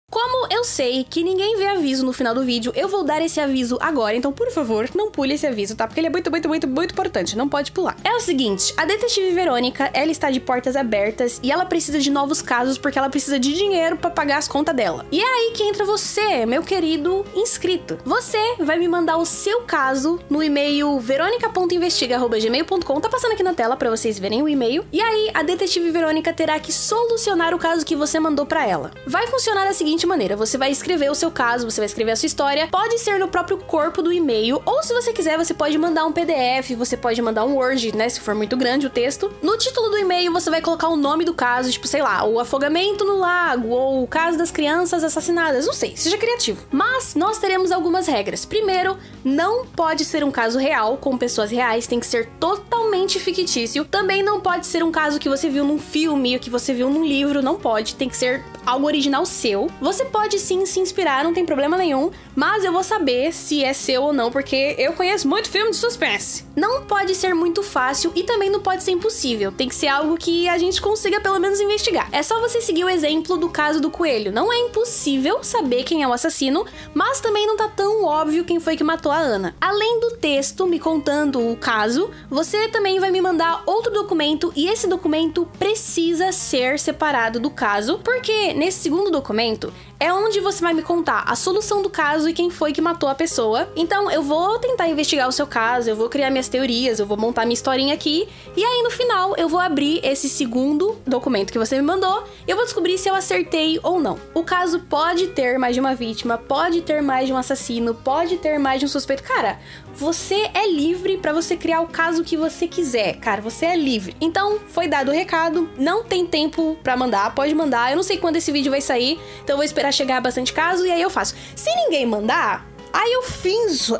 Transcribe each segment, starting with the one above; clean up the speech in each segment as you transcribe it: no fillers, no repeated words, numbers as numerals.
Como eu sei que ninguém vê aviso no final do vídeo, eu vou dar esse aviso agora, então por favor, não pule esse aviso, tá? Porque ele é muito importante, não pode pular. É o seguinte, a detetive Verônica, ela está de portas abertas e ela precisa de novos casos porque ela precisa de dinheiro pra pagar as contas dela. E é aí que entra você, meu querido inscrito. Você vai me mandar o seu caso no e-mail veronica.investiga@gmail.com, tá passando aqui na tela pra vocês verem o e-mail. E aí a detetive Verônica terá que solucionar o caso que você mandou pra ela. Vai funcionar da seguinte maneira, você vai escrever o seu caso, você vai escrever a sua história, pode ser no próprio corpo do e-mail, ou se você quiser, você pode mandar um PDF, você pode mandar um Word, né, se for muito grande o texto. No título do e-mail, você vai colocar o nome do caso, tipo, sei lá, o afogamento no lago, ou o caso das crianças assassinadas, não sei, seja criativo. Mas nós teremos algumas regras. Primeiro, não pode ser um caso real, com pessoas reais, tem que ser totalmente fictício. Também não pode ser um caso que você viu num filme, que você viu num livro, não pode, tem que ser algo original seu. Você pode sim se inspirar, não tem problema nenhum, mas eu vou saber se é seu ou não, porque eu conheço muito filme de suspense. Não pode ser muito fácil e também não pode ser impossível, tem que ser algo que a gente consiga pelo menos investigar. É só você seguir o exemplo do caso do coelho. Não é impossível saber quem é o assassino, mas também não tá tão óbvio quem foi que matou a Ana. Além do texto me contando o caso, você também vai me mandar outro documento e esse documento precisa ser separado do caso, porque nesse segundo documento é onde você vai me contar a solução do caso e quem foi que matou a pessoa. Então eu vou tentar investigar o seu caso, eu vou criar minhas teorias, eu vou montar minha historinha aqui, e aí no final eu vou abrir esse segundo documento que você me mandou e eu vou descobrir se eu acertei ou não. O caso pode ter mais de uma vítima, pode ter mais de um assassino, pode ter mais de um suspeito. Cara, você é livre pra você criar o caso que você quiser, cara, você é livre. Então, foi dado o recado, não tem tempo pra mandar, pode mandar, eu não sei quando esse vídeo vai sair, então eu vou esperar chegar bastante caso e aí eu faço. Se ninguém mandar, aí eu finjo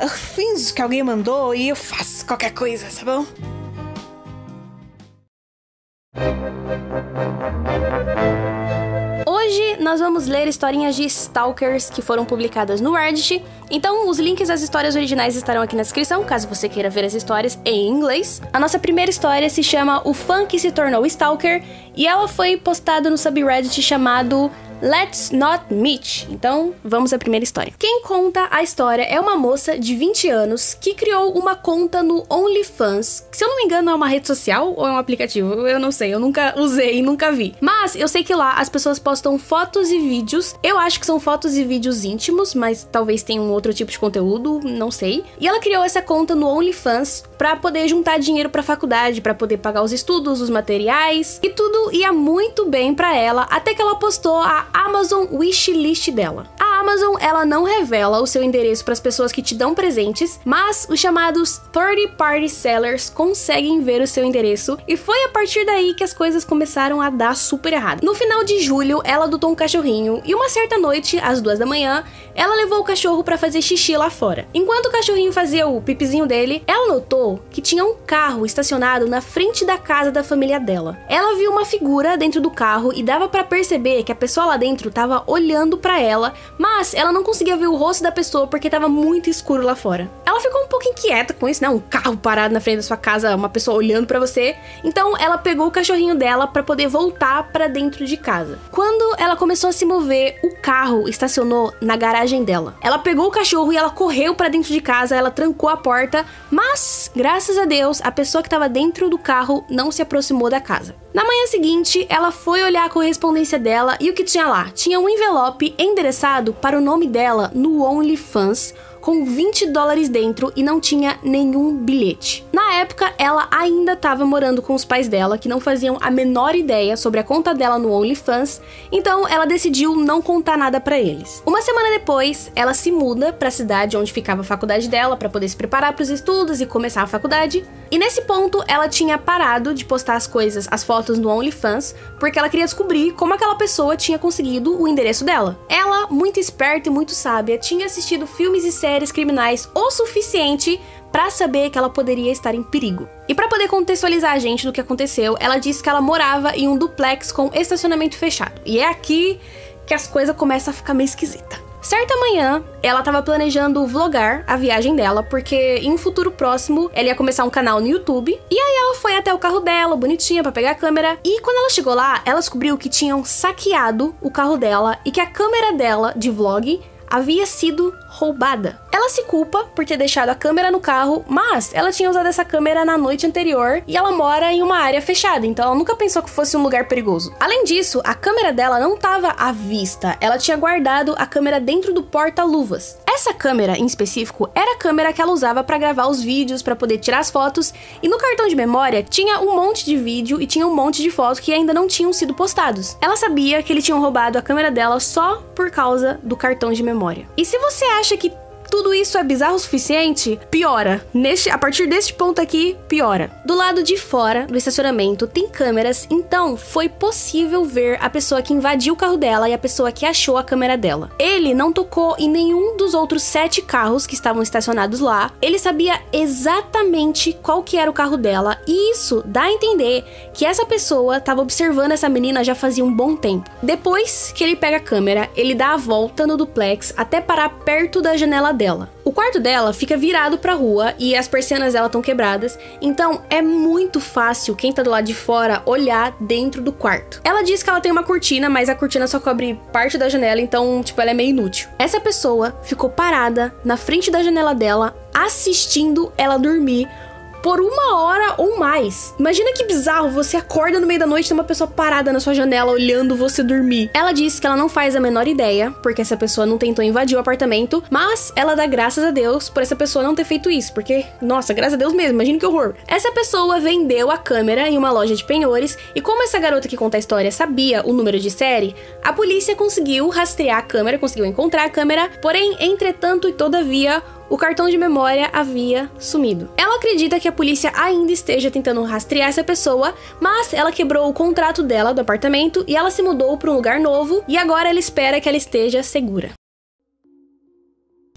que alguém mandou e eu faço qualquer coisa, tá bom? Hoje nós vamos ler historinhas de stalkers que foram publicadas no Reddit. Então os links das histórias originais estarão aqui na descrição, caso você queira ver as histórias em inglês. A nossa primeira história se chama O Fã que se tornou Stalker e ela foi postada no subreddit chamado Let's Not Meet. Então, vamos à primeira história. Quem conta a história é uma moça de 20 anos que criou uma conta no OnlyFans, que, se eu não me engano, é uma rede social ou é um aplicativo? Eu não sei, eu nunca usei, nunca vi. Mas eu sei que lá as pessoas postam fotos e vídeos. Eu acho que são fotos e vídeos íntimos, mas talvez tenha um outro tipo de conteúdo, não sei. E ela criou essa conta no OnlyFans pra poder juntar dinheiro pra faculdade, pra poder pagar os estudos, os materiais, e tudo ia muito bem pra ela, até que ela postou a Amazon Wishlist dela. A Amazon, ela não revela o seu endereço para as pessoas que te dão presentes, mas os chamados third party sellers conseguem ver o seu endereço, e foi a partir daí que as coisas começaram a dar super errado. No final de julho, ela adotou um cachorrinho, e uma certa noite, às 2 da manhã, ela levou o cachorro para fazer xixi lá fora. Enquanto o cachorrinho fazia o pipizinho dele, ela notou que tinha um carro estacionado na frente da casa da família dela. Ela viu uma figura dentro do carro e dava para perceber que a pessoa lá dentro tava olhando pra ela, mas ela não conseguia ver o rosto da pessoa porque tava muito escuro lá fora. Ela ficou um pouco inquieta com isso, né? Um carro parado na frente da sua casa, uma pessoa olhando pra você. Então ela pegou o cachorrinho dela pra poder voltar pra dentro de casa. Quando ela começou a se mover, o carro estacionou na garagem dela. Ela pegou o cachorro e ela correu pra dentro de casa, ela trancou a porta, mas, graças a Deus, a pessoa que tava dentro do carro não se aproximou da casa. Na manhã seguinte, ela foi olhar a correspondência dela e o que tinha lá? Tinha um envelope endereçado para o nome dela no OnlyFans, com $20 dentro e não tinha nenhum bilhete. Na época, ela ainda estava morando com os pais dela, que não faziam a menor ideia sobre a conta dela no OnlyFans, então ela decidiu não contar nada pra eles. Uma semana depois, ela se muda para a cidade onde ficava a faculdade dela para poder se preparar para os estudos e começar a faculdade. E nesse ponto, ela tinha parado de postar as coisas, as fotos no OnlyFans, porque ela queria descobrir como aquela pessoa tinha conseguido o endereço dela. Ela, muito esperta e muito sábia, tinha assistido filmes e séries criminais o suficiente pra saber que ela poderia estar em perigo. E pra poder contextualizar a gente do que aconteceu, ela disse que ela morava em um duplex com estacionamento fechado. E é aqui que as coisas começam a ficar meio esquisitas. Certa manhã, ela tava planejando vlogar a viagem dela, porque em um futuro próximo ela ia começar um canal no YouTube. E aí ela foi até o carro dela, bonitinha, pra pegar a câmera. E quando ela chegou lá, ela descobriu que tinham saqueado o carro dela e que a câmera dela de vlog havia sido roubada. Ela se culpa por ter deixado a câmera no carro, mas ela tinha usado essa câmera na noite anterior e ela mora em uma área fechada, então ela nunca pensou que fosse um lugar perigoso. Além disso, a câmera dela não estava à vista, ela tinha guardado a câmera dentro do porta-luvas. Essa câmera, em específico, era a câmera que ela usava para gravar os vídeos, para poder tirar as fotos, e no cartão de memória tinha um monte de vídeo e tinha um monte de fotos que ainda não tinham sido postados. Ela sabia que eles tinham roubado a câmera dela só por causa do cartão de memória. E se você acha que tudo isso é bizarro o suficiente, piora. A partir deste ponto aqui, piora. Do lado de fora do estacionamento tem câmeras, então foi possível ver a pessoa que invadiu o carro dela e a pessoa que achou a câmera dela. Ele não tocou em nenhum dos outros 7 carros que estavam estacionados lá. Ele sabia exatamente qual que era o carro dela e isso dá a entender que essa pessoa estava observando essa menina já fazia um bom tempo. Depois que ele pega a câmera, ele dá a volta no duplex até parar perto da janela dela. O quarto dela fica virado pra rua e as persianas dela estão quebradas, então é muito fácil quem tá do lado de fora olhar dentro do quarto. Ela diz que ela tem uma cortina, mas a cortina só cobre parte da janela, então, ela é meio inútil. Essa pessoa ficou parada na frente da janela dela, assistindo ela dormir por 1 hora ou mais. Imagina que bizarro, você acorda no meio da noite e tem uma pessoa parada na sua janela olhando você dormir. Ela disse que ela não faz a menor ideia, porque essa pessoa não tentou invadir o apartamento, mas ela dá graças a Deus por essa pessoa não ter feito isso, porque, nossa, graças a Deus mesmo, imagina que horror. Essa pessoa vendeu a câmera em uma loja de penhores, e como essa garota que conta a história sabia o número de série, a polícia conseguiu rastrear a câmera, conseguiu encontrar a câmera, porém, entretanto e todavia, o cartão de memória havia sumido. Ela acredita que a polícia ainda esteja tentando rastrear essa pessoa, mas ela quebrou o contrato dela do apartamento e ela se mudou para um lugar novo e agora ela espera que ela esteja segura.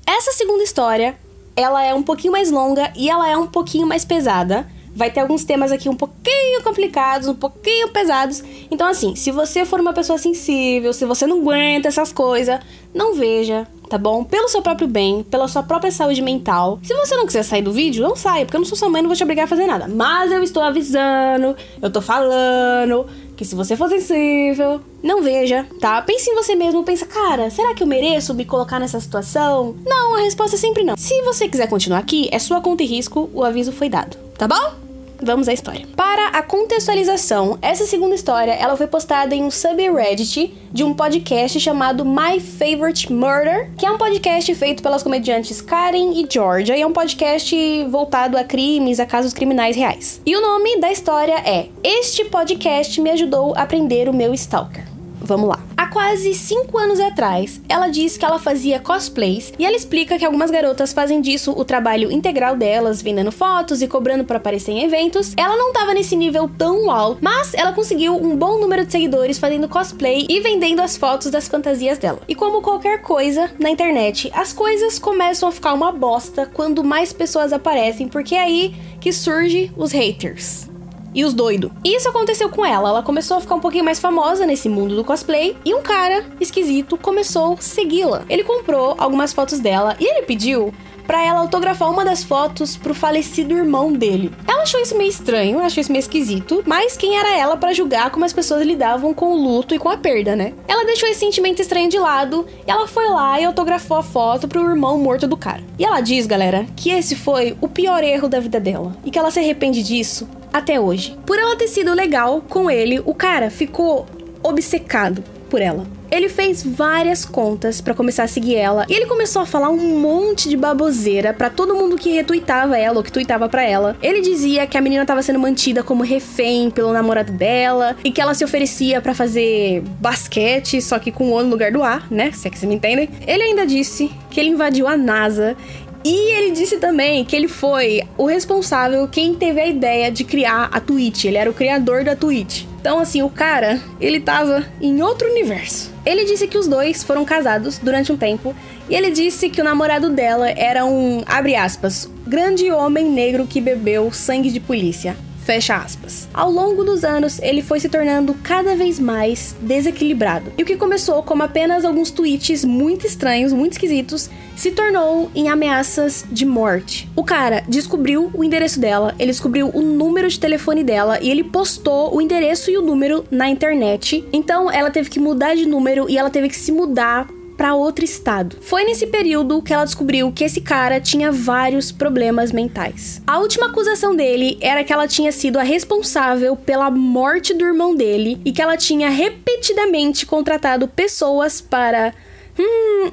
Essa segunda história, ela é um pouquinho mais longa e ela é um pouquinho mais pesada. Vai ter alguns temas aqui um pouquinho complicados, um pouquinho pesados. Então assim, se você for uma pessoa sensível, se você não aguenta essas coisas, não veja, tá bom? Pelo seu próprio bem, pela sua própria saúde mental. Se você não quiser sair do vídeo, não saia, porque eu não sou sua mãe, não vou te obrigar a fazer nada. Mas eu estou avisando, eu tô falando que se você for sensível, não veja, tá? Pense em você mesmo, pensa, cara, será que eu mereço me colocar nessa situação? Não, a resposta é sempre não. Se você quiser continuar aqui, é sua conta e risco, o aviso foi dado, tá bom? Vamos à história. Para a contextualização, essa segunda história, ela foi postada em um subreddit de um podcast chamado My Favorite Murder, que é um podcast feito pelas comediantes Karen e Georgia, e é um podcast voltado a crimes, a casos criminais reais. E o nome da história é Este Podcast Me Ajudou a Prender o Meu Stalker. Vamos lá. Há quase 5 anos atrás, ela diz que ela fazia cosplays e ela explica que algumas garotas fazem disso o trabalho integral delas, vendendo fotos e cobrando para aparecer em eventos. Ela não tava nesse nível tão alto, mas ela conseguiu um bom número de seguidores fazendo cosplay e vendendo as fotos das fantasias dela. E como qualquer coisa na internet, as coisas começam a ficar uma bosta quando mais pessoas aparecem, porque é aí que surge os haters e os doidos. E isso aconteceu com ela. Ela começou a ficar um pouquinho mais famosa nesse mundo do cosplay e um cara esquisito começou a segui-la. Ele comprou algumas fotos dela e ele pediu pra ela autografar uma das fotos pro falecido irmão dele. Ela achou isso meio estranho, achou isso meio esquisito, mas quem era ela pra julgar como as pessoas lidavam com o luto e com a perda, né? Ela deixou esse sentimento estranho de lado e ela foi lá e autografou a foto pro irmão morto do cara. E ela diz, galera, que esse foi o pior erro da vida dela e que ela se arrepende disso até hoje. Por ela ter sido legal com ele, o cara ficou obcecado por ela. Ele fez várias contas pra começar a seguir ela e ele começou a falar um monte de baboseira pra todo mundo que retuitava ela ou que tuitava pra ela. Ele dizia que a menina tava sendo mantida como refém pelo namorado dela e que ela se oferecia pra fazer basquete, só que com o O no lugar do A, né? Se é que vocês me entendem. Ele ainda disse que ele invadiu a NASA. E ele disse também que ele foi o responsável, quem teve a ideia de criar a Twitch. Ele era o criador da Twitch. Então, assim, o cara, ele tava em outro universo. Ele disse que os dois foram casados durante um tempo. E ele disse que o namorado dela era um, abre aspas, grande homem negro que bebeu sangue de polícia. Fecha aspas. Ao longo dos anos, ele foi se tornando cada vez mais desequilibrado. E o que começou como apenas alguns tweets muito estranhos, muito esquisitos, se tornou em ameaças de morte. O cara descobriu o endereço dela, ele descobriu o número de telefone dela e ele postou o endereço e o número na internet. Então ela teve que mudar de número e ela teve que se mudar para outro estado. Foi nesse período que ela descobriu que esse cara tinha vários problemas mentais. A última acusação dele era que ela tinha sido a responsável pela morte do irmão dele e que ela tinha repetidamente contratado pessoas para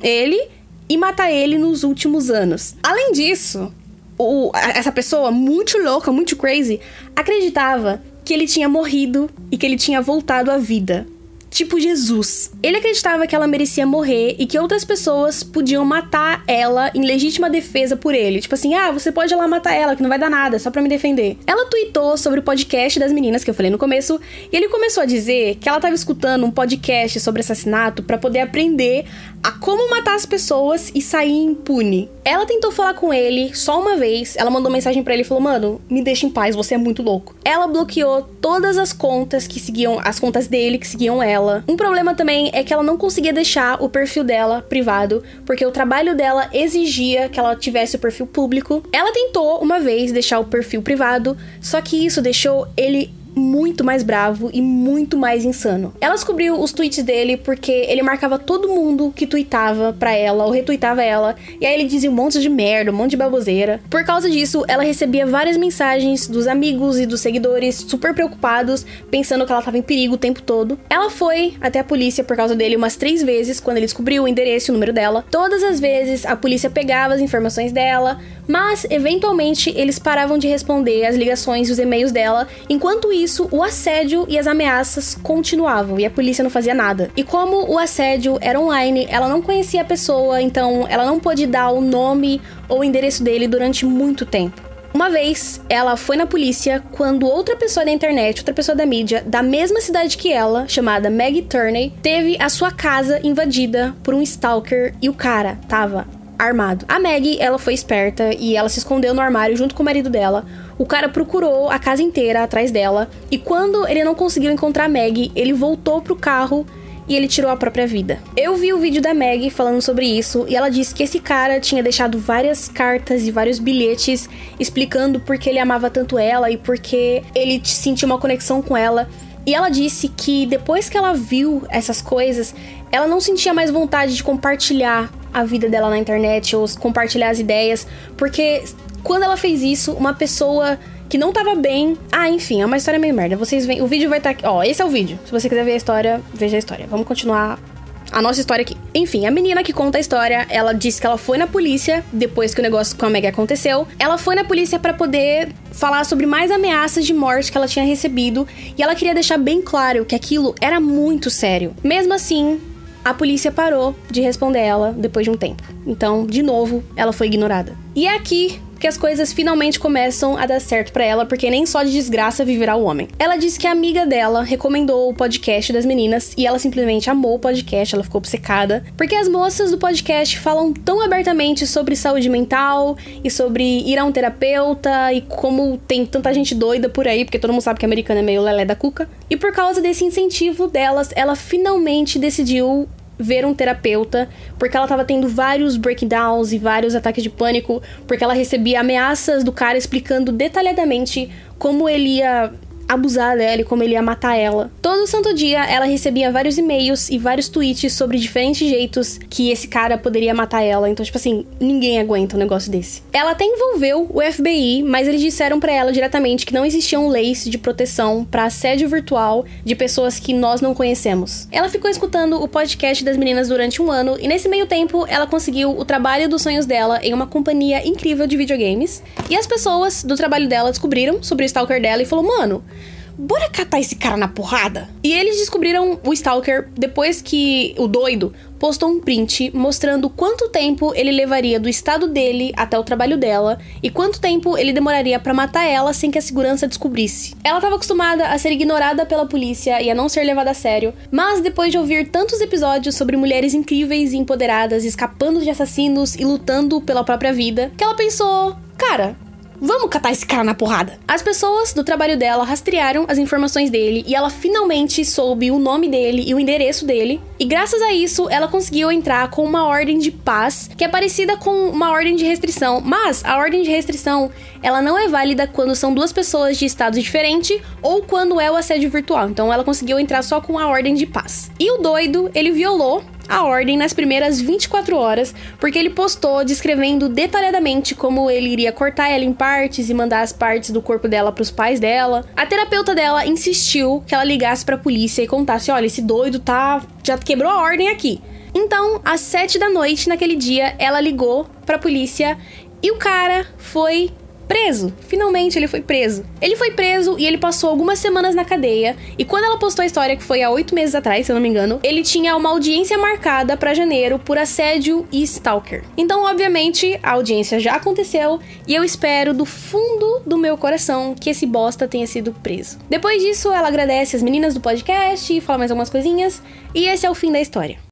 ele e matar ele nos últimos anos. Além disso, essa pessoa muito louca, muito crazy, acreditava que ele tinha morrido e que ele tinha voltado à vida. Tipo Jesus. Ele acreditava que ela merecia morrer e que outras pessoas podiam matar ela em legítima defesa por ele. Tipo assim, você pode ir lá matar ela, que não vai dar nada, só pra me defender. Ela tweetou sobre o podcast das meninas, que eu falei no começo, e ele começou a dizer que ela tava escutando um podcast sobre assassinato pra poder aprender a como matar as pessoas e sair impune. Ela tentou falar com ele só uma vez, ela mandou mensagem pra ele e falou, mano, me deixa em paz, você é muito louco. Ela bloqueou todas as contas que seguiam, as contas dele que seguiam ela. Um problema também é que ela não conseguia deixar o perfil dela privado, porque o trabalho dela exigia que ela tivesse o perfil público. Ela tentou uma vez deixar o perfil privado, só que isso deixou ele muito mais bravo e muito mais insano. Ela descobriu os tweets dele porque ele marcava todo mundo que tweetava pra ela ou retweetava ela, e aí ele dizia um monte de merda, um monte de baboseira. Por causa disso, ela recebia várias mensagens dos amigos e dos seguidores super preocupados, pensando que ela tava em perigo o tempo todo. Ela foi até a polícia por causa dele umas 3 vezes, quando ele descobriu o endereço e o número dela. Todas as vezes, a polícia pegava as informações dela, mas, eventualmente, eles paravam de responder as ligações e os e-mails dela. Enquanto isso, o assédio e as ameaças continuavam, e a polícia não fazia nada. E como o assédio era online, ela não conhecia a pessoa, então ela não pôde dar o nome ou o endereço dele durante muito tempo. Uma vez, ela foi na polícia quando outra pessoa da internet, outra pessoa da mídia, da mesma cidade que ela, chamada Maggie Turney, teve a sua casa invadida por um stalker e o cara tava armado. A Maggie, ela foi esperta e ela se escondeu no armário junto com o marido dela. O cara procurou a casa inteira atrás dela e quando ele não conseguiu encontrar a Maggie, ele voltou pro carro e ele tirou a própria vida. Eu vi o vídeo da Maggie falando sobre isso e ela disse que esse cara tinha deixado várias cartas e vários bilhetes explicando por que ele amava tanto ela e porque ele sentia uma conexão com ela. E ela disse que depois que ela viu essas coisas, ela não sentia mais vontade de compartilhar a vida dela na internet ou compartilhar as ideias, porque quando ela fez isso, uma pessoa que não tava bem... enfim, é uma história meio merda. Vocês veem, o vídeo vai estar aqui. Esse é o vídeo. Se você quiser ver a história, veja a história. Vamos continuar a nossa história aqui. Enfim, a menina que conta a história, ela disse que ela foi na polícia depois que o negócio com a Maggie aconteceu. Ela foi na polícia pra poder falar sobre mais ameaças de morte que ela tinha recebido e ela queria deixar bem claro que aquilo era muito sério. Mesmo assim, a polícia parou de responder ela depois de um tempo. Então, de novo, ela foi ignorada. E é aqui que as coisas finalmente começam a dar certo pra ela, porque nem só de desgraça viverá o homem. Ela disse que a amiga dela recomendou o podcast das meninas e ela simplesmente amou o podcast, ela ficou obcecada, porque as moças do podcast falam tão abertamente sobre saúde mental e sobre ir a um terapeuta e como tem tanta gente doida por aí, porque todo mundo sabe que a americana é meio lelé da cuca. E por causa desse incentivo delas, ela finalmente decidiu ver um terapeuta, porque ela tava tendo vários breakdowns e vários ataques de pânico, porque ela recebia ameaças do cara explicando detalhadamente como ele ia abusar dela e como ele ia matar ela. Todo santo dia, ela recebia vários e-mails e vários tweets sobre diferentes jeitos que esse cara poderia matar ela. Então, tipo assim, ninguém aguenta um negócio desse. Ela até envolveu o FBI, mas eles disseram pra ela diretamente que não existiam leis de proteção pra assédio virtual de pessoas que nós não conhecemos. Ela ficou escutando o podcast das meninas durante 1 ano e nesse meio tempo, ela conseguiu o trabalho dos sonhos dela em uma companhia incrível de videogames. E as pessoas do trabalho dela descobriram sobre o stalker dela e falou, mano, bora catar esse cara na porrada? E eles descobriram o stalker depois que o doido postou um print mostrando quanto tempo ele levaria do estado dele até o trabalho dela e quanto tempo ele demoraria pra matar ela sem que a segurança descobrisse. Ela estava acostumada a ser ignorada pela polícia e a não ser levada a sério, mas depois de ouvir tantos episódios sobre mulheres incríveis e empoderadas escapando de assassinos e lutando pela própria vida, que ela pensou, cara, Vamos catar esse cara na porrada. As pessoas do trabalho dela rastrearam as informações dele e ela finalmente soube o nome dele e o endereço dele. E graças a isso, ela conseguiu entrar com uma ordem de paz, que é parecida com uma ordem de restrição. Mas a ordem de restrição, ela não é válida quando são duas pessoas de estados diferentes ou quando é o assédio virtual. Então ela conseguiu entrar só com a ordem de paz. E o doido, ele violou a ordem nas primeiras 24 horas, porque ele postou descrevendo detalhadamente como ele iria cortar ela em partes e mandar as partes do corpo dela pros pais dela. A terapeuta dela insistiu que ela ligasse pra polícia e contasse, olha, esse doido já quebrou a ordem aqui. Então, às 7 da noite, naquele dia, ela ligou pra polícia e o cara foi preso. Finalmente ele foi preso. Ele foi preso e ele passou algumas semanas na cadeia. E quando ela postou a história, que foi há 8 meses atrás, se eu não me engano, ele tinha uma audiência marcada pra janeiro por assédio e stalker. Então, obviamente, a audiência já aconteceu e eu espero do fundo do meu coração que esse bosta tenha sido preso. Depois disso, ela agradece as meninas do podcast e fala mais algumas coisinhas. E esse é o fim da história.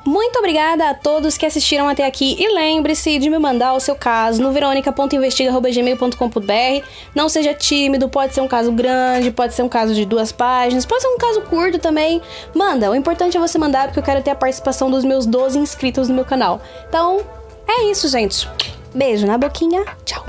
Muito obrigada a todos que assistiram até aqui e lembre-se de me mandar o seu caso no veronica.investiga@gmail.com.br. Não seja tímido, pode ser um caso grande, pode ser um caso de 2 páginas, pode ser um caso curto também. Manda, o importante é você mandar porque eu quero ter a participação dos meus 12 inscritos no meu canal. Então, é isso, gente. Beijo na boquinha, tchau.